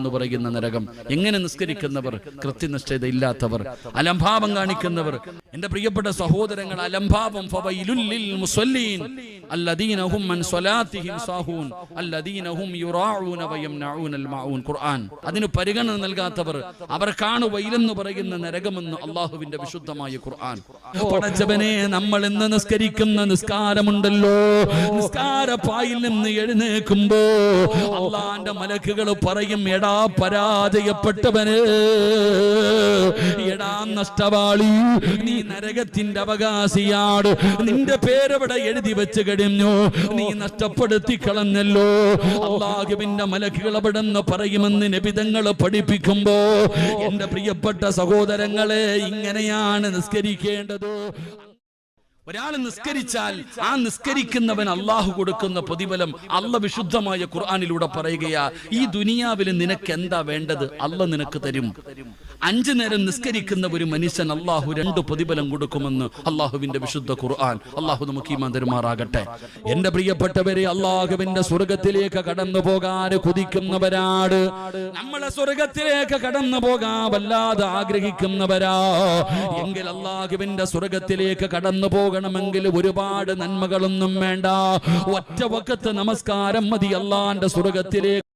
എന്ന് പറയുന്ന നരകം. എങ്ങനെ നിസ്കരിക്കുന്നവർ, കൃത്യനിഷ്ഠത ഇല്ലാത്തവർ, അലംഭാവം കാണിക്കുന്നവർ. എന്റെ പ്രിയപ്പെട്ട സഹോദരങ്ങൾ, അലംഭാവം ഫവൈലുൽ ലിൽ മുസല്ലീൻ അല്ലദീന ഹും അൻ സ്വലാത്തിഹിം സാഹൂൻ അല്ലദീന ഹും യുറാഊന വയംനഊനൽ മഊൻ. ഖുർആൻ. അതിന് പരിഗണന നൽകാത്തവർ അവർക്കാണ് വൈലെന്ന് പറയുന്ന നരകമെന്ന് അല്ലാഹുവിന്റെ വിശുദ്ധമായ ഖുർആൻ. പടച്ചവനെ, നമ്മൾ ഇന്ന് നിസ്കരിക്കുന്ന നിസ്കാരമുണ്ടല്ലോ, നിസ്കാരപ്പായിൽ നിന്ന് എഴുന്നേൽക്കുമ്പോ അള്ളാന്റെ മലക്കുകൾ പറയും, എടാ പരാജയപ്പെട്ടവന്, എടാ നഷ്ടവാളി, നീ നരകത്തിന്റെ അവകാശിയാണ്, നിന്റെ പേരെവിടെ എഴുതി വെച്ച് കഴിഞ്ഞു, നീ നഷ്ടപ്പെടുത്തി കളഞ്ഞല്ലോ. അല്ലാഹുവിന്റെ മലക്കുകൾ അവിടെ നിന്ന് പറയുമെന്ന് നബിതങ്ങൾ പഠിപ്പിക്കുമ്പോ, എന്റെ പ്രിയപ്പെട്ട സഹോദരങ്ങളെ, ഇങ്ങനെയാണ് നിസ്കരിക്കേണ്ടത്. ഒരാൾ നിസ്കരിച്ചാൽ ആ നിസ്കരിക്കുന്നവൻ അള്ളാഹു കൊടുക്കുന്ന പ്രതിഫലം അള്ള വിശുദ്ധമായ ഖുർആനിലൂടെ പറയുകയാ, ഈ ദുനിയാവിൽ നിനക്ക് എന്താ വേണ്ടത് അള്ള നിനക്ക് തരും. 5 നേരം നിസ്കരിക്കുന്ന ഒരു മനുഷ്യൻ അള്ളാഹു 2 പ്രതിഫലം കൊടുക്കുമെന്ന് അള്ളാഹുവിന്റെ വിശുദ്ധ ഖുർആൻ. അള്ളാഹു നമുക്ക് ഈമാൻ തരുമാറാകട്ടെ. എന്റെ പ്രിയപ്പെട്ടവരെ, അള്ളാഹുവിന്റെ സ്വർഗത്തിലേക്ക് കടന്നു പോകാൻ കുതിക്കുന്നവരാണ്. നമ്മളെ സ്വർഗത്തിലേക്ക് കടന്നു പോകാൻ വല്ലാതെ ആഗ്രഹിക്കുന്നവരാ. എങ്കിൽ അള്ളാഹുവിന്റെ സ്വർഗത്തിലേക്ക് കടന്നു പോകണമെങ്കിൽ ഒരുപാട് നന്മകളൊന്നും വേണ്ട. ഒറ്റ വഖത്ത് നമസ്കാരം മതി അള്ളാന്റെ സ്വർഗത്തിലേക്ക്